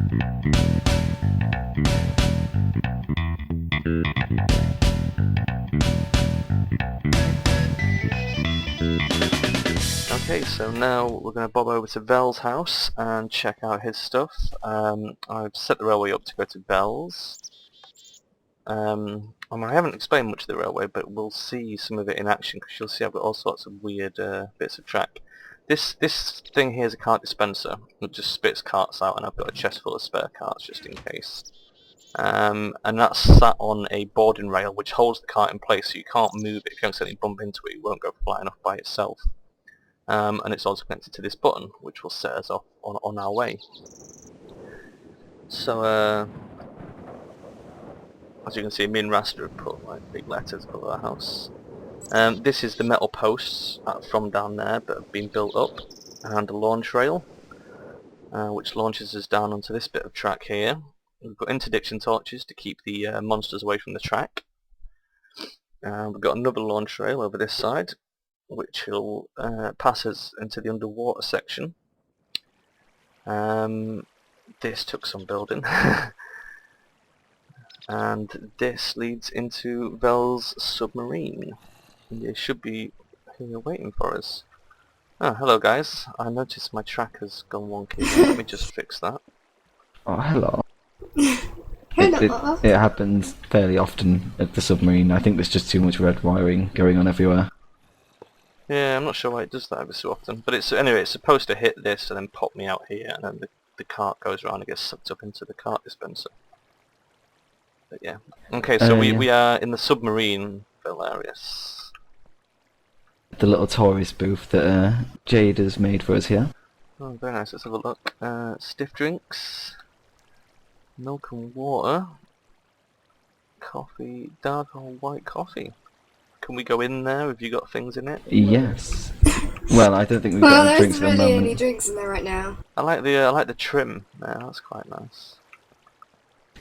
Okay, so now we're going to bob over to Vel's house and check out his stuff. I've set the railway up to go to Vel's. I mean, I haven't explained much of the railway, but we'll see some of it in action because you'll see I've got all sorts of weird bits of track. This thing here is a cart dispenser. It just spits carts out, and I've got a chest full of spare carts just in case. And that's sat on a boarding rail which holds the cart in place, so you can't move it. If you accidentally bump into it, it won't go flying off by itself. And it's also connected to this button, which will set us off on our way. So, as you can see, me and Rasta have put like big letters above our house. This is the metal posts from down there that have been built up, and a launch rail, which launches us down onto this bit of track here. We've got interdiction torches to keep the monsters away from the track. We've got another launch rail over this side, which will pass us into the underwater section. This took some building. And this leads into Vel's submarine. It should be here waiting for us. Oh, hello guys. I noticed my track has gone wonky. Let me just fix that. Oh, hello. Hello. It happens fairly often at the submarine. I think there's just too much red wiring going on everywhere. Yeah, I'm not sure why it does that every so often. But anyway, it's supposed to hit this and then pop me out here, and then the cart goes around and gets sucked up into the cart dispenser. But yeah. Okay, so we are in the submarine Hilarious. The little tourist booth that Jade has made for us here. Oh, very nice. Let's have a look. Stiff drinks, milk and water, coffee, dark or white coffee. Can we go in there? Have you got things in it? Yes. Well, I don't think we've got any drinks at the there's moment. really any drinks in there right now. I like the trim. Yeah, that's quite nice.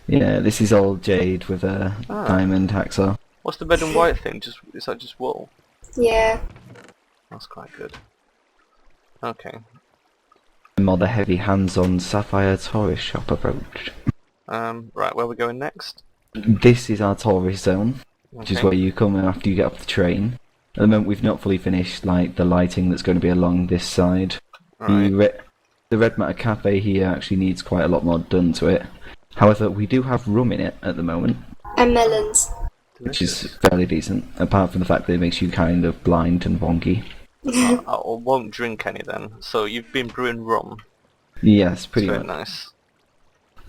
Yeah, this is all Jade with a diamond hacksaw. What's the red and white thing? Is that just wool? Yeah. That's quite good. Okay. More the heavy hands-on sapphire tourist shop approach. Right, where are we going next? This is our tourist zone, which is where you come in after you get off the train. At the moment, we've not fully finished like the lighting that's going to be along this side. Right. The Red Matter Cafe here actually needs quite a lot more done to it. However, we do have rum in it at the moment. And melons. Which is fairly decent, apart from the fact that it makes you kind of blind and wonky. I won't drink any then. So you've been brewing rum? Yes, pretty Very much.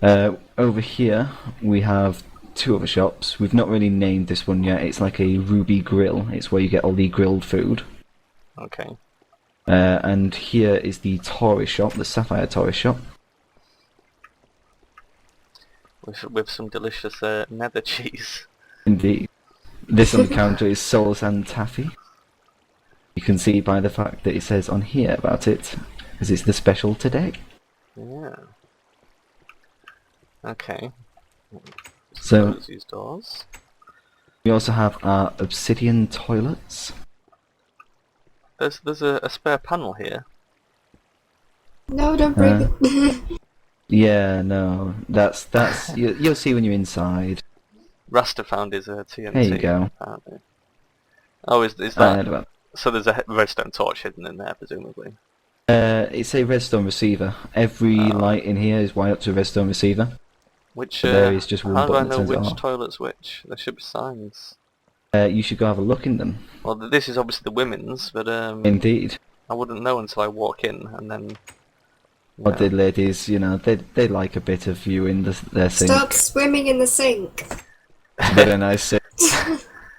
Nice. Over here, we have two other shops. We've not really named this one yet. It's like a Ruby Grill. It's where you get all the grilled food. Okay. And here is the tourist shop, the Sapphire Tourist Shop. With some delicious nether cheese. Indeed. This on the counter is Soul Sand Taffy. You can see by the fact that it says on here about it, because it's the special today. Yeah. Okay. So close these doors. we also have our obsidian toilets. There's a spare panel here. No, don't break it. Yeah, no, that's you'll see when you're inside. Rasta found his TNT. There you go. Apparently. Oh, is that? So there's a redstone torch hidden in there, presumably. It's a redstone receiver. Every light in here is wired up to a redstone receiver. Which there is just one how do I button know that turns it which off. toilet's which? There should be signs. You should go have a look in them. Well, this is obviously the women's, but Indeed. I wouldn't know until I walk in, and then. What the ladies, you know, they like a bit of you in their sink. Stop swimming in the sink. It's a very nice sink.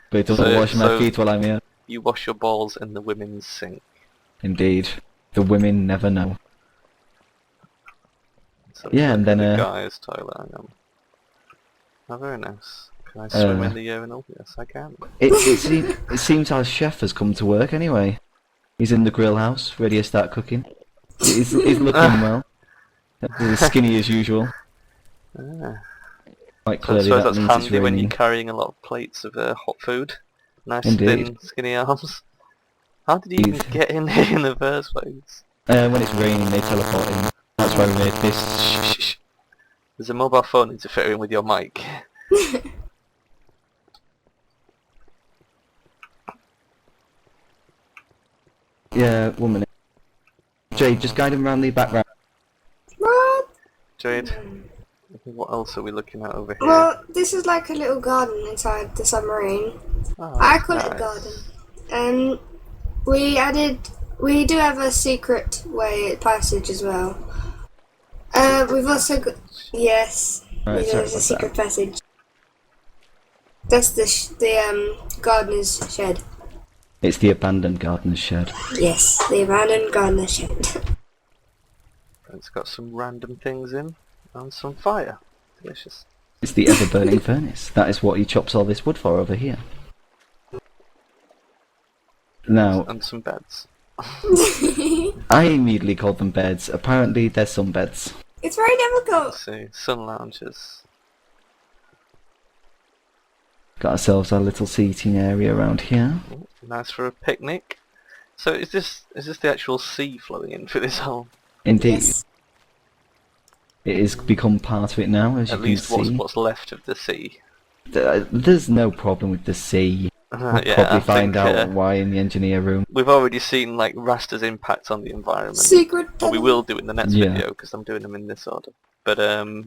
But it doesn't wash my feet while I'm here. You wash your balls in the women's sink. Indeed. The women never know. So Yeah, and then the guys' toilet. Hang on. Oh, very nice. Can I swim in the urinal? Yes, I can. It seems our chef has come to work anyway. He's in the grill house, ready to start cooking. He's looking well. He's skinny as usual. Quite clearly so that that's means handy it's when raining. you're carrying a lot of plates of hot food. Nice Indeed. thin, skinny arms. How did he even get in here in the first place? When it's raining, they teleport in. That's why we made this. Shh. There's a mobile phone interfering with your mic. Yeah, 1 minute. Jade, just guide him around the background. What? Jade, what else are we looking at over here? Well, this is like a little garden inside the submarine. Oh, I that's call it a nice. garden. We do have a secret way passage as well. We've also got, yes, Right, sorry there's a about secret passage. That's the gardener's shed. It's the abandoned gardener's shed. Yes, the abandoned gardener's shed. It's got some random things in and some fire. Delicious. It's the ever-burning furnace. That is what he chops all this wood for over here. Now, And some beds. I immediately called them beds. Apparently, they're some beds. It's very difficult. Let's see, sun lounges. Got ourselves our little seating area around here. Ooh, nice for a picnic. So is this the actual sea flowing in for this hole? Indeed, Yes. it has become part of it now, as At you least can see. what's left of the sea. There's no problem with the sea. We'll Yeah, probably I find think, out why in the engineer room. we've already seen like Raster's impact on the environment. Secret Well, we tunnel. will do in the next Yeah. video because I'm doing them in this order. But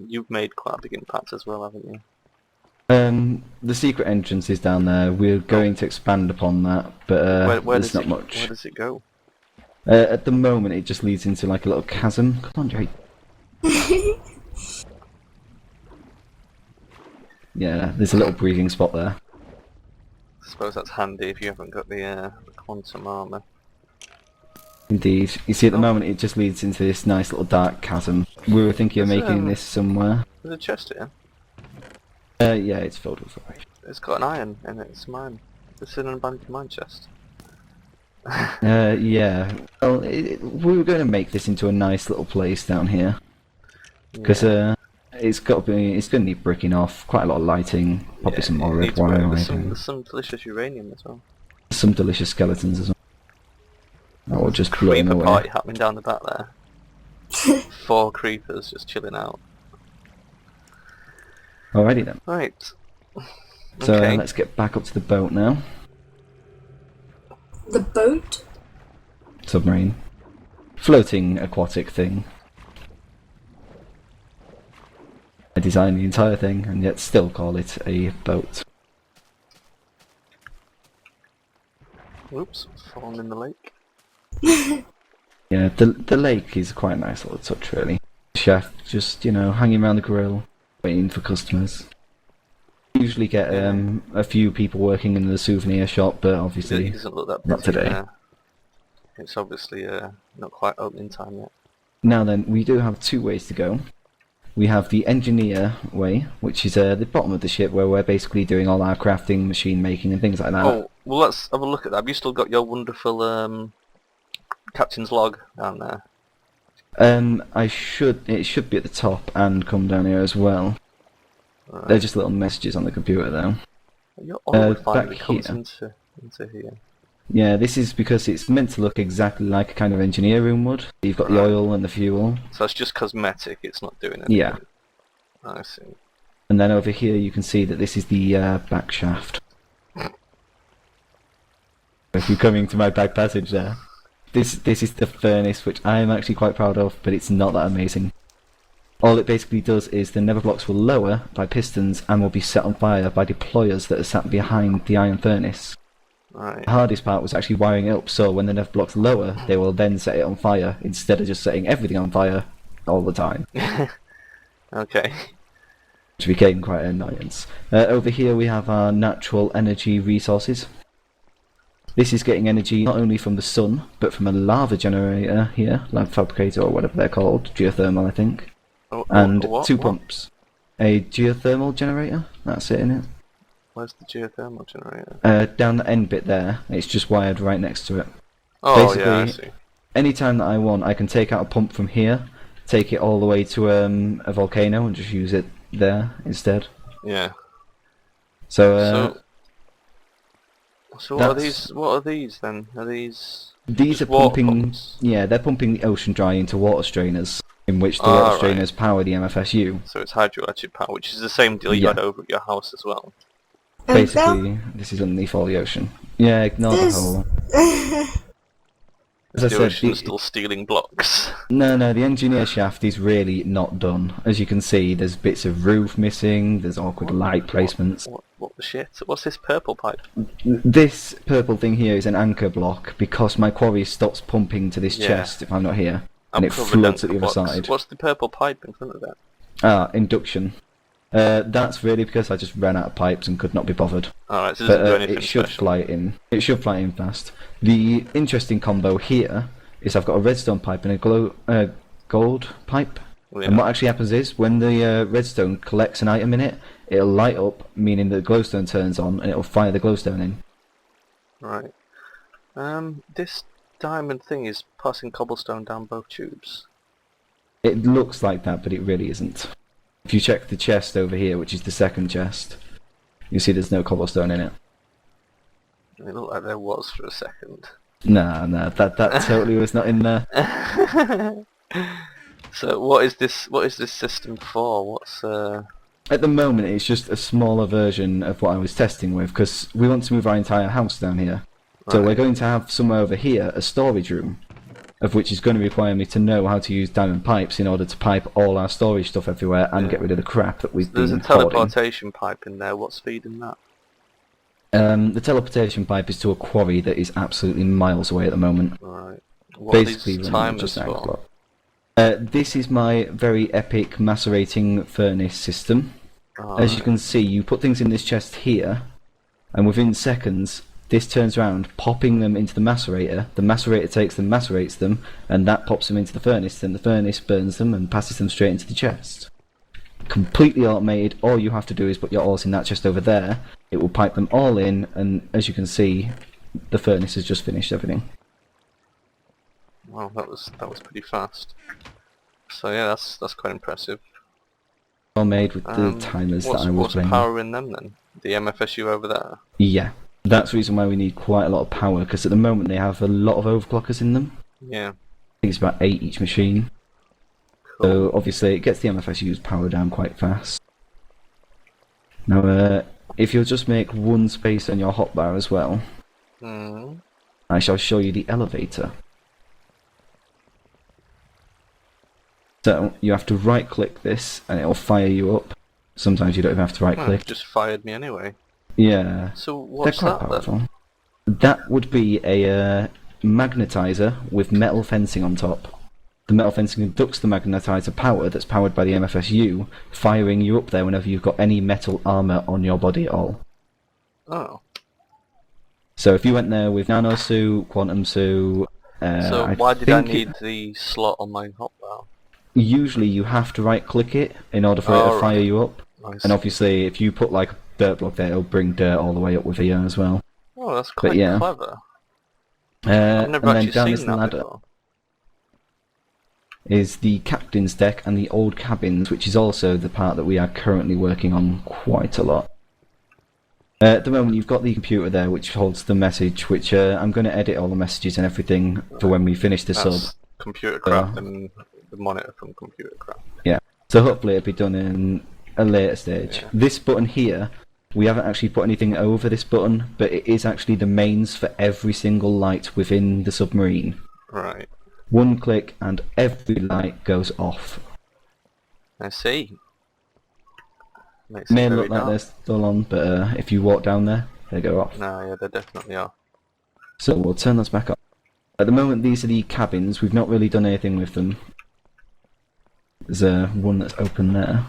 you've made quite a big impact as well, haven't you? The secret entrance is down there. We're going to expand upon that, but Where there's does not it, much. Where does it go? At the moment, it just leads into like a little chasm. Come on, Jake. Yeah, there's a little breathing spot there. I suppose that's handy if you haven't got the quantum armor. Indeed. You see, at the moment, it just leads into this nice little dark chasm. We were thinking of There's, making this somewhere. There's a chest here. Yeah, it's filled with rubbish. It's got an iron in it. It's mine. It's in an abandoned mine chest. Yeah. Well, we were going to make this into a nice little place down here. Because it's going to need bricking off, quite a lot of lighting, probably some more it red needs work. wire. There's some delicious uranium as well. Some delicious skeletons as well. Or just floating Creeper away. party happening down the back there. 4 creepers just chilling out. Alrighty then. Right. So Okay. let's get back up to the boat now. The boat? Submarine. Floating aquatic thing. I designed the entire thing and yet still call it a boat. Whoops, fallen in the lake. Yeah, the lake is quite a nice little touch really. Chef just, hanging around the grill, waiting for customers. Usually get a few people working in the souvenir shop, but obviously It doesn't look that busy. not today. There. It's obviously not quite opening time yet. Now then, we do have 2 ways to go. We have the engineer way, which is the bottom of the ship where we're basically doing all our crafting, machine making and things like that. Oh, well let's have a look at that. Have you still got your wonderful captain's log down there? It should be at the top and come down here as well. Right. They're just little messages on the computer though. Your oil back refinery comes here. into here. Yeah, this is because it's meant to look exactly like a kind of engineer room would. You've got the Right. oil and the fuel. So it's just cosmetic, it's not doing anything. Yeah. I see. And then over here you can see that this is the back shaft. If you're coming to my back passage there. This is the furnace, which I am actually quite proud of, but it's not that amazing. All it basically does is the nether blocks will lower by pistons and will be set on fire by deployers that are sat behind the iron furnace. Right. The hardest part was actually wiring it up, so when the nether blocks lower, they will then set it on fire, instead of just setting everything on fire all the time. Okay. Which became quite an annoyance. Over here we have our natural energy resources. This is getting energy not only from the sun, but from a lava generator here, lava fabricator or whatever they're called, geothermal I think, and what? 2 pumps. A geothermal generator, that's it innit? Where's the geothermal generator? Down the end bit there, it's just wired right next to it. Oh yeah, I basically, see. Anytime that I want, I can take out a pump from here, take it all the way to a volcano and just use it there instead. Yeah. So, So what are that's- these? What are these then? Are these? these just are water pumping. pumps? Yeah, they're pumping the ocean dry into water strainers. in which the water right. strainers power the MFSU. So it's hydroelectric power, which is the same deal you Yeah. had over at your house as well. Basically, this is underneath all the ocean. Yeah, ignore the hole. As I The said, ocean's still stealing blocks. no, the engineer shaft is really not done. As you can see, there's bits of roof missing, there's awkward light placements. What the shit? What's this purple pipe? This purple thing here is an anchor block because my quarry stops pumping to this Yeah. chest if I'm not here, I'm and it covered in floods at the other blocks. side. What's the purple pipe in front of that? Induction. That's really because I just ran out of pipes and could not be bothered. Alright, so it doesn't do But anything it should special. fly in. It should fly in fast. The interesting combo here is I've got a redstone pipe and a gold pipe. Yeah. And what actually happens is when the redstone collects an item in it, it'll light up, meaning the glowstone turns on and it'll fire the glowstone in. Right. This diamond thing is passing cobblestone down both tubes. It looks like that, but it really isn't. If you check the chest over here, which is the second chest, you see there's no cobblestone in it. It looked like there was for a second. No, that totally was not in there. So what is this system for? What's At the moment, it's just a smaller version of what I was testing with, because we want to move our entire house down here. So Right. we're going to have somewhere over here a storage room, of which is going to require me to know how to use diamond pipes in order to pipe all our storage stuff everywhere and get rid of the crap that we've There's a been hoarding. teleportation pipe in there. What's feeding that? The teleportation pipe is to a quarry that is absolutely miles away at the moment. Right. What Basically, are these running timers just an for? clock. This is my very epic macerating furnace system. As you can see, you put things in this chest here, and within seconds, this turns around, popping them into the macerator takes them, macerates them, and that pops them into the furnace, then the furnace burns them and passes them straight into the chest. Completely automated, all you have to do is put your ores in that chest over there, it will pipe them all in, and as you can see, the furnace has just finished everything. Wow, that was pretty fast. So yeah, that's quite impressive. All made with the timers that I was What's playing. powering them then? The MFSU over there? Yeah, that's the reason why we need quite a lot of power, because at the moment they have a lot of overclockers in them. Yeah. I think it's about 8 each machine. Cool. So obviously it gets the MFSU's power down quite fast. Now, if you'll just make one space on your hotbar as well, I shall show you the elevator. So you have to right click this and it'll fire you up. Sometimes you don't even have to right Well, click. it just fired me anyway. Yeah. So They're what's quite that powerful. then? That would be a magnetizer with metal fencing on top. The metal fencing conducts the magnetizer power that's powered by the MFSU, firing you up there whenever you've got any metal armour on your body at all. Oh. So if you went there with nano suit, quantum suit... So why did I think need the slot on my hotbar? Usually you have to right click it in order for it to fire you up. Nice. And obviously if you put like a dirt block there, it'll bring dirt all the way up with you as well. Oh, that's quite yeah. clever. I've And never then actually down seen this that ladder before. is the captain's deck and the old cabins, which is also the part that we are currently working on quite a lot. At the moment you've got the computer there which holds the message, which I'm going to edit all the messages and everything for when we finish the sub. That's computer craft and the monitor from computer craft. Yeah, so hopefully it'll be done in a later stage. Yeah. This button here, we haven't actually put anything over this button, but it is actually the mains for every single light within the submarine. Right. One click and every light goes off. I see. Makes it May very look like dark. they're still on, but if you walk down there, they go off. No, yeah, they definitely are. So we'll turn those back on. At the moment these are the cabins, we've not really done anything with them. There's one that's open there.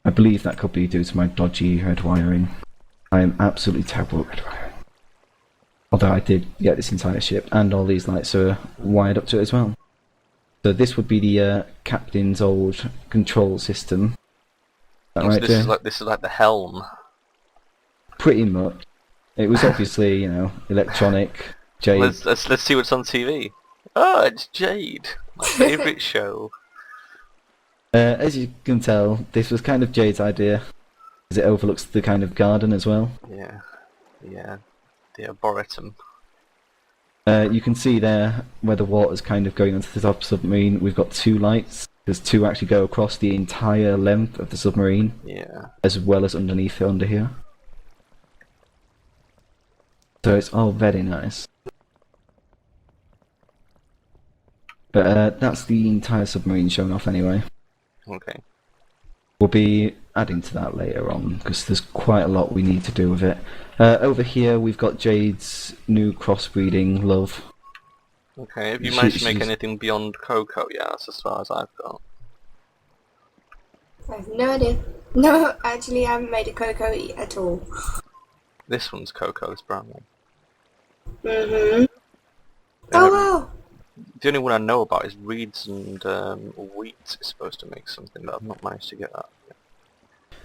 I believe that could be due to my dodgy red wiring. I am absolutely terrible at red wiring. Although I did get this entire ship, and all these lights are wired up to it as well. So this would be the captain's old control system. Is that right, Jay? This is like the helm. Pretty much. It was obviously, electronic, Jade. Let's see what's on TV. Oh, it's Jade, my favourite show. As you can tell, this was kind of Jade's idea, as it overlooks the kind of garden as well. Yeah, the arboretum. You can see there where the water's kind of going onto the top submarine. We've got 2 lights. There's 2 actually go across the entire length of the submarine. Yeah. As well as underneath it under here. So it's all very nice. But that's the entire submarine shown off anyway. Okay. We'll be adding to that later on, because there's quite a lot we need to do with it. Over here we've got Jade's new crossbreeding love. Okay, have you managed to make she's- anything beyond Coco? Yeah, that's as far as I've got. I have no idea. No, actually, I haven't made a cocoa at all. This one's Coco, this brown one. Mm-hmm. Oh, wow. The only one I know about is reeds and wheat is supposed to make something, but I've not managed to get that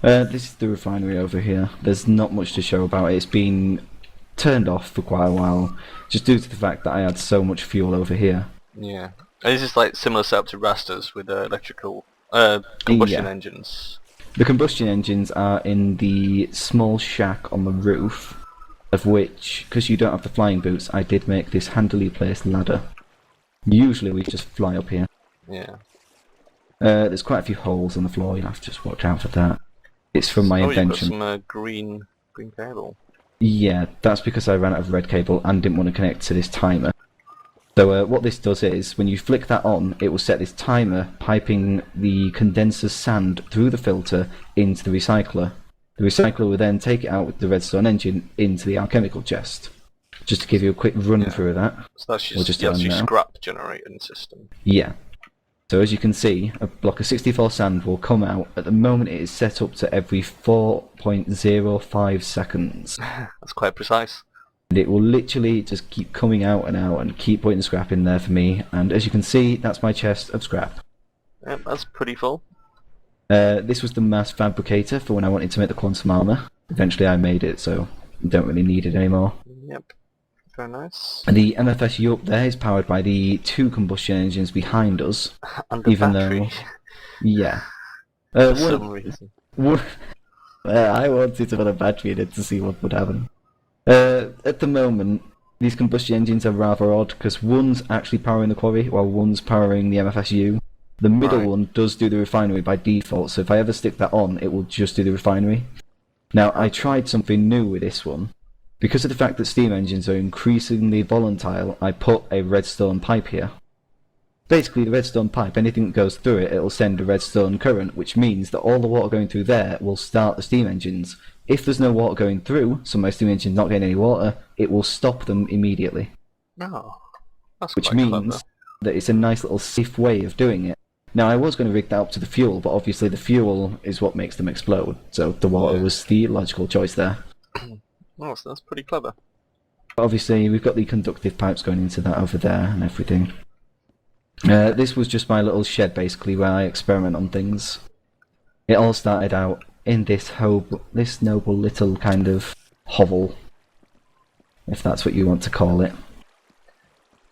yet. This is the refinery over here. There's not much to show about it. It's been turned off for quite a while, just due to the fact that I had so much fuel over here. Yeah. And this is like similar setup to Raster's with electrical combustion Yeah. engines. The combustion engines are in the small shack on the roof, of which, because you don't have the flying boots, I did make this handily placed ladder. Usually we just fly up here. Yeah. There's quite a few holes on the floor, you'll have to just watch out for that. It's from my Oh, you've got invention. some green cable. Yeah, that's because I ran out of red cable and didn't want to connect to this timer. So what this does is, when you flick that on, it will set this timer piping the condenser sand through the filter into the recycler. The recycler will then take it out with the redstone engine into the alchemical chest. Just to give you a quick run through of that. So that's We'll just your do it now. scrap generating system. Yeah. So as you can see, a block of 64 sand will come out. At the moment it is set up to every 4.05 seconds. That's quite precise. And it will literally just keep coming out and keep putting scrap in there for me. And as you can see, that's my chest of scrap. Yep, that's pretty full. This was the mass fabricator for when I wanted to make the quantum armor. Eventually I made it, so I don't really need it anymore. Yep. Very nice. And the MFSU up there is powered by the 2 combustion engines behind us. Under even battery. Yeah. For One- some reason. I wanted to put a battery in it to see what would happen. At the moment, these combustion engines are rather odd, because one's actually powering the quarry, while one's powering the MFSU. The middle Right. one does do the refinery by default, so if I ever stick that on, it will just do the refinery. Now, I tried something new with this one. Because of the fact that steam engines are increasingly volatile, I put a redstone pipe here. Basically, the redstone pipe, anything that goes through it, it'll send a redstone current, which means that all the water going through there will start the steam engines. If there's no water going through, so my steam engine's not getting any water, it will stop them immediately. Oh, that's Which quite means clever. that it's a nice little safe way of doing it. Now, I was going to rig that up to the fuel, but obviously the fuel is what makes them explode, so the water Yeah. was the logical choice there. Oh, so that's pretty clever. But obviously, we've got the conductive pipes going into that over there and everything. This was just my little shed, basically, where I experiment on things. It all started out in this noble little kind of hovel, if that's what you want to call it.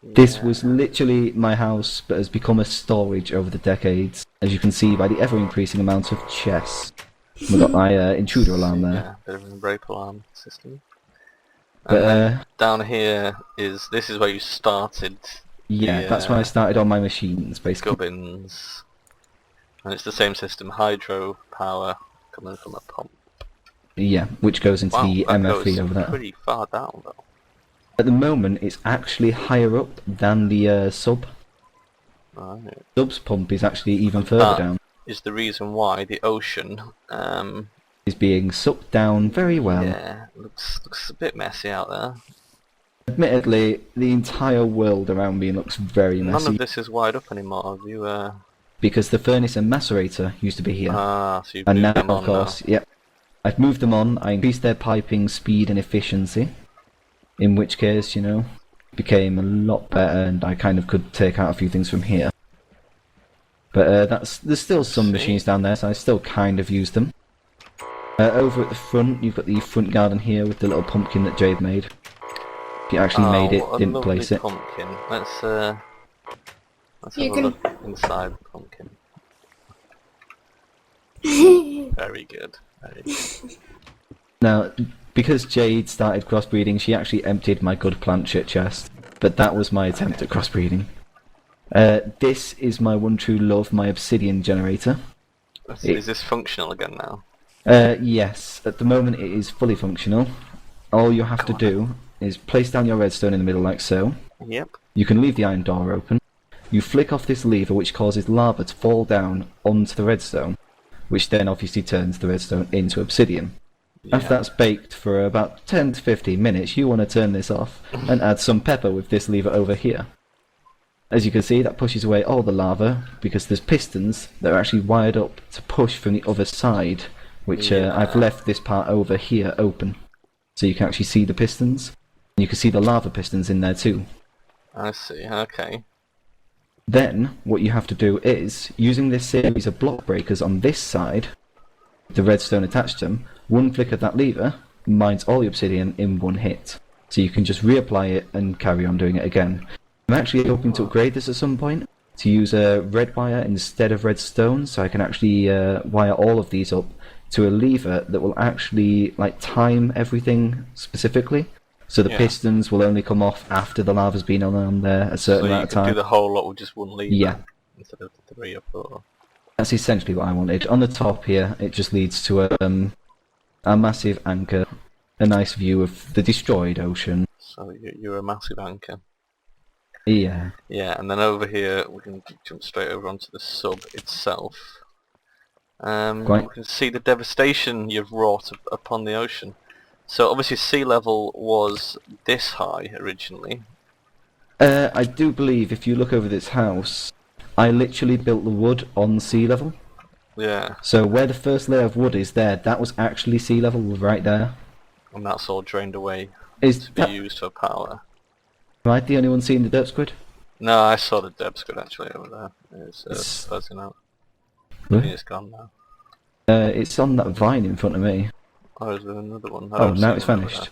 This Yeah. was literally my house, but has become a storage over the decades, as you can see by the ever-increasing amount of chests. We've got my intruder alarm there. Yeah, bit of a rape alarm system. But And then down here this is where you started yeah, the, that's when I started on my machines, basically. gubbins. And it's the same system, hydro power coming from a pump. Yeah, which goes into Wow, the that MFE goes over there. pretty far down though. At the moment, it's actually higher up than the sub. Right. Sub's pump is actually even further That down. is the reason why the ocean, Is being sucked down very well. yeah, looks a bit messy out there. Admittedly, the entire world around me looks very None messy, of this is wired up anymore. Have you? because the furnace and macerator used to be here. So you've And now, moved them of on course, yep. I've moved them on, I increased their piping speed and efficiency, in which case, you know, became a lot better and I kind of could take out a few things from here. But there's still some See? machines down there, so I still kind of use them. Over at the front, you've got the front garden here with the little pumpkin that Jade made. She actually made it, what a didn't lovely place it. Pumpkin. Let's You have a can- look inside the pumpkin. Very good. Very good. Now, because Jade started crossbreeding, she actually emptied my good plant shit chest. but that was my attempt at crossbreeding. This is my one true love, my obsidian generator. Is this functional again now? Yes, at the moment it is fully functional. All you have to do is place down your redstone in the middle like so. Yep. You can leave the iron door open. You flick off this lever which causes lava to fall down onto the redstone, which then obviously turns the redstone into obsidian. Yeah. After that's baked for about 10 to 15 minutes, you want to turn this off and add some pepper with this lever over here. As you can see, that pushes away all the lava because there's pistons that are actually wired up to push from the other side, which I've left this part over here open. So you can actually see the pistons, and you can see the lava pistons in there too. I see, okay. Then, what you have to do is, using this series of block breakers on this side, the redstone attached to them, one flick of that lever mines all the obsidian in one hit. So you can just reapply it and carry on doing it again. I'm actually hoping to upgrade this at some point, to use a red wire instead of redstone, so I can actually wire all of these up to a lever that will actually like time everything specifically. So the pistons will only come off after the lava's been on there a certain amount of time. So you can do the whole lot with just one lever? Yeah. Instead of 3 or 4? That's essentially what I wanted. On the top here, it just leads to a massive anchor, a nice view of the destroyed ocean. So you're a massive anchor. Yeah. Yeah, and then over here we can jump straight over onto the sub itself. We can see the devastation you've wrought upon the ocean. So obviously sea level was this high originally. I do believe if you look over this house, I literally built the wood on sea level. Yeah. So where the first layer of wood is there, that was actually sea level right there. And that's all drained away Is to be used for power. Am I the only one seeing the derp squid? No, I saw the Derp squid actually over there. It's buzzing out. Really? It's gone now. It's on that vine in front of me. Oh, is there another one? Oh, now it's vanished.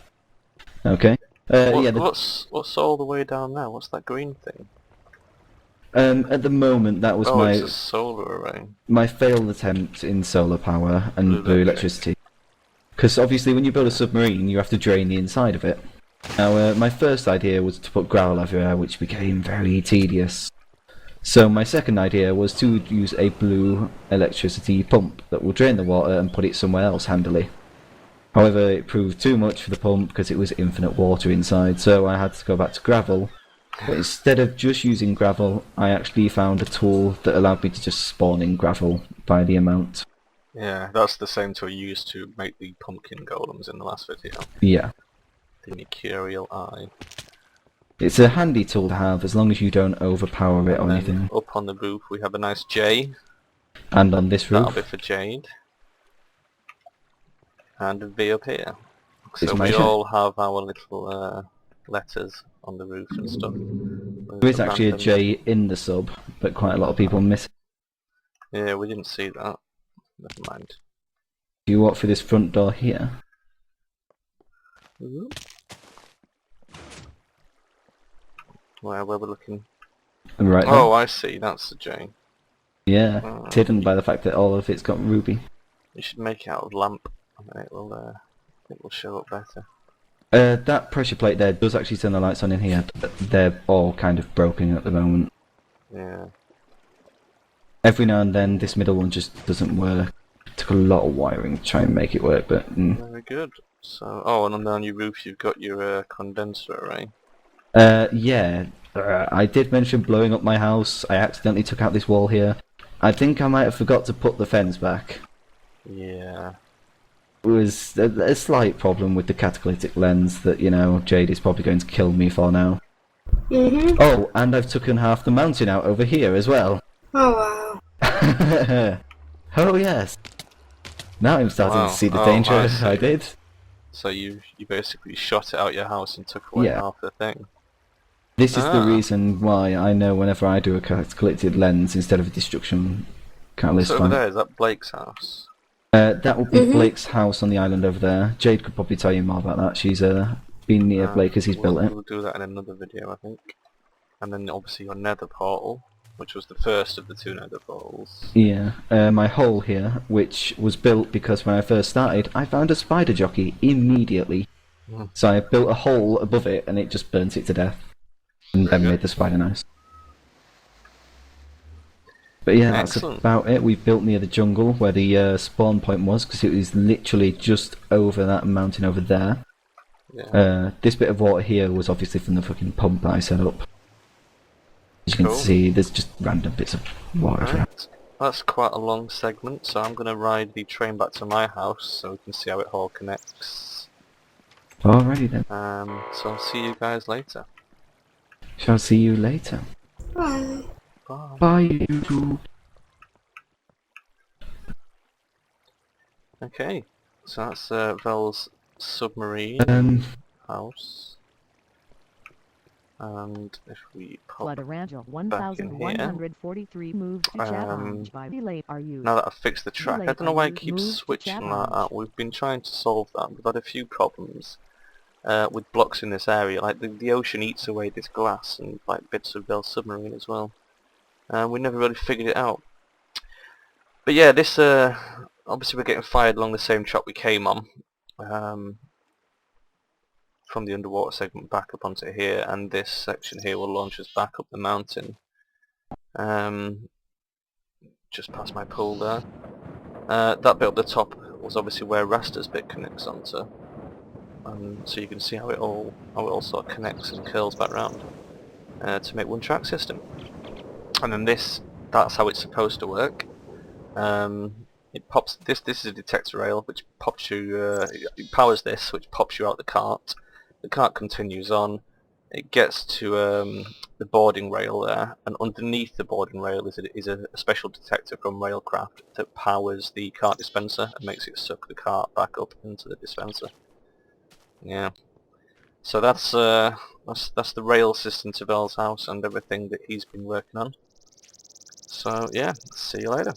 Okay. What's all the way down there? What's that green thing? At the moment, that was it's a solar array. my failed attempt in solar power and blue electricity. Because obviously when you build a submarine, you have to drain the inside of it. Now, my first idea was to put gravel everywhere, which became very tedious. So my second idea was to use a blue electricity pump that will drain the water and put it somewhere else handily. However, it proved too much for the pump because it was infinite water inside, so I had to go back to gravel. But instead of just using gravel, I actually found a tool that allowed me to just spawn in gravel by the amount. Yeah, that's the same tool you used to make the pumpkin golems in the last video. Yeah. The mercurial eye. It's a handy tool to have as long as you don't overpower it or And anything. up on the roof we have a nice J. And on this That'll roof, be for Jade. And a V up here. It's So my we ship. all have our little letters on the roof and stuff. there is actually a J in the sub, but quite a lot of people miss it. Yeah, we didn't see that. Never mind. If you walk through this front door here, Where we're looking. right there. Oh, I see. That's the J. Yeah, it's hidden by the fact that all of it's got ruby. You should make it out of lamp, and then it will show up better. That pressure plate there does actually turn the lights on in here, but they're all kind of broken at the moment. Yeah. Every now and then this middle one just doesn't work. It took a lot of wiring to try and make it work, but... Very good. So, and on your roof you've got your condenser array. Yeah. I did mention blowing up my house. I accidentally took out this wall here. I think I might have forgot to put the fence back. Yeah. It was a slight problem with the catalytic lens that, Jade is probably going to kill me for now. Mhm. Oh, and I've taken half the mountain out over here as well. Oh wow. Oh yes. Now I'm starting Wow. to see the Oh, danger I see. I did. So you basically shot it out your house and took away half the thing. This is the reason why I know whenever I do a catalytic lens instead of a destruction catalyst So over one. there, is that Blake's house? That would be Blake's house on the island over there. Jade could probably tell you more about that. She's been near Blake as he's built it. We'll do that in another video, I think. And then obviously your nether portal, which was the first of the 2 nether portals. Yeah, my hole here, which was built because when I first started, I found a spider jockey immediately. So I built a hole above it and it just burnt it to death. and Very then good. made the spider nice. But yeah, that's Excellent. about it. We built near the jungle where the spawn point was, because it was literally just over that mountain over there. Yeah. This bit of water here was obviously from the fucking pump that I set up. As you can Cool. see, there's just random bits of water around. Right. That's quite a long segment, so I'm going to ride the train back to my house so we can see how it all connects. Alrighty then. So I'll see you guys later. Shall see you later. Bye. Bye. Bye, YouTube. Okay, so that's Vel's submarine house. And if we pop Flood-a-Rangel back in here, 1143 moved to Charon by delay. Are you? now that I've fixed the track, I Relay don't know why it are keeps moved to switching like Charon. that. We've been trying to solve that. We've had a few problems with blocks in this area. Like the ocean eats away this glass and like bits of Vel's submarine as well. We never really figured it out. But yeah, this obviously we're getting fired along the same track we came on. From the underwater segment back up onto here, and this section here will launch us back up the mountain. Just past my pool there. That bit up the top was obviously where Raster's bit connects onto, so you can see how it all sort of connects and curls back round to make one track system. And then that's how it's supposed to work. It pops this is a detector rail which pops you it powers this, which pops you out the cart. The cart continues on, it gets to the boarding rail there, and underneath the boarding rail is a special detector from Railcraft that powers the cart dispenser and makes it suck the cart back up into the dispenser. Yeah, so that's the rail system to Vel's house and everything that he's been working on. So yeah, see you later.